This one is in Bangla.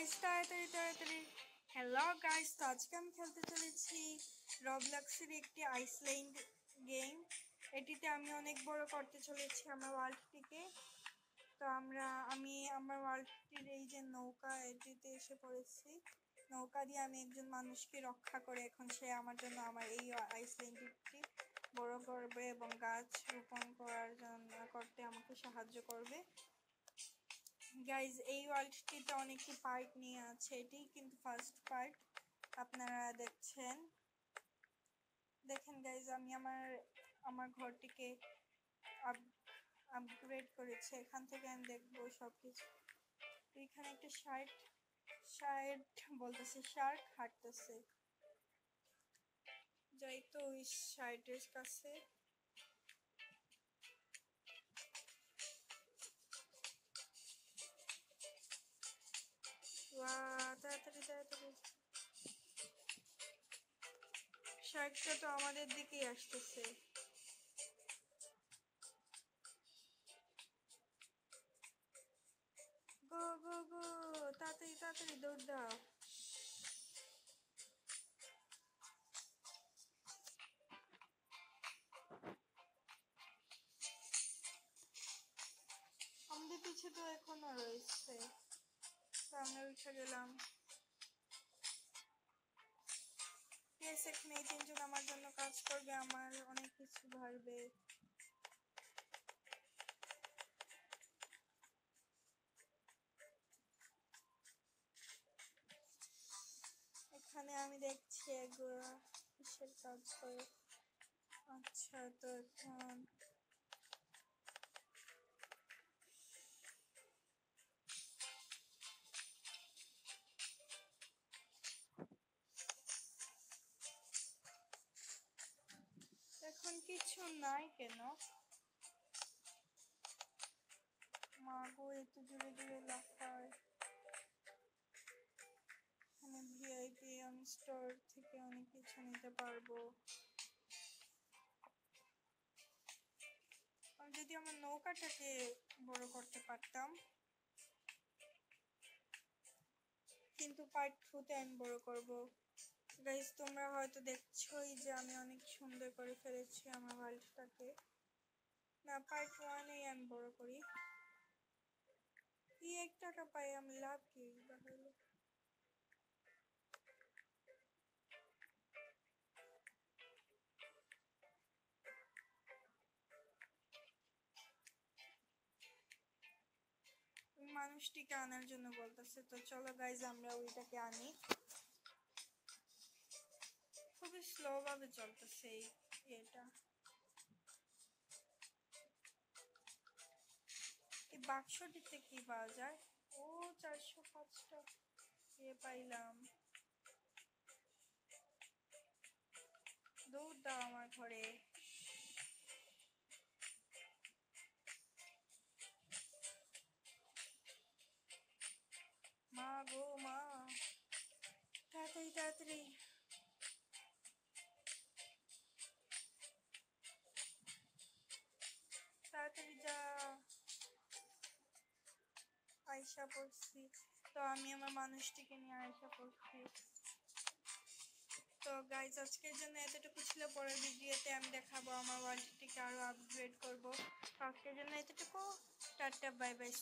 গাইস তাড়াতাড়ি তাড়াতাড়ি। হ্যালো গাইস, তো আজকে আমি খেলতে চলেছি রবলক্সের একটি আইসল্যান্ড গেম। এটিতে আমি অনেক বড় করতে চলেছি আমার ওয়ার্ল্ডটিকে। তো আমি আমার ওয়ার্ল্ডটির এই যে নৌকা, এটিতে এসে পড়েছি। নৌকা দিয়ে আমি একজন মানুষকে রক্ষা করে এখন সে আমার জন্য আমার এই আইসল্যান্ডটি বড় করবে এবং গাছ রোপণ করতে আমাকে সাহায্য করবে। গাইজ, এই ওয়ার্ল্ডটিতে অনেকটি পার্ট নিয়ে আছে, এটি কিন্তু ফার্স্ট পার্ট। আপনারা দেখেন গাইজ, আমি আমার ঘরটিকে আপগ্রেড করেছি। এখান থেকে আমি দেখবো সবকিছু। এখানে একটা শার্ক হাঁটতেছে। যাই তো ওই শার্টের কাছে। তাড়াতাড়ি তাড়াতাড়ি। শার্কটা তো আমাদের দিকেই আসতেছে। গো গো গো, তাড়াতাড়ি তাড়াতাড়ি দৌড় দাও। আমাদের পিছে তো এখনো রয়েছে, তো আমরা উঠে গেলাম। এখানে এই তিনজন আমার জন্য কাজ করবে, আমার অনেক কিছু ভাববে। এখানে আমি দেখছি কিসের কাজ করে। আচ্ছা, তো এখন কিছু নাই কেন? মা গো, এত জোরে জোরে লাফায়। এখানে ভিআইপি স্টোর থেকে অনেক কিছু নিতে পারবো। আমি যদি আমার নৌকাটাকে বড় করতে পারতাম, কিন্তু পার্ট 2-তে আমি বড় করবো। গাইস, তোমরা হয়তো দেখছোই যে আমি অনেক সুন্দর করে ফেলেছি আমার ওয়ার্ল্ডটাকে। না, পার্ট 1-এই আমি বড় করি। কি 1 টাকা পাই আমি, লাভ কি? মানুষটিকে আনার জন্য বলতেছে, তো চলো গাইজ আমরা ওইটাকে আনি। খুবই স্লো ভাবে চলতেছে এটা। এই বাক্সটিতে কি পাওয়া যায়? ও, 405টা পাইলাম। দৌড় দাও আমার ঘরে। মা গো মা, তাড়াতাড়ি তাড়াতাড়ি। তাড়াতাড়ি যা। আয়সা পড়ছি। তো আমি আমার মানুষটিকে নিয়ে আয়সা পড়ছি। তো গাইজ, আজকের জন্য এতটুকু ছিল। পরের ভিডিওতে আমি দেখাবো আমার ওয়ার্ল্ডটিকে আরো আপগ্রেড করবো। আজকের জন্য এতটুকু। Tata, bye bye.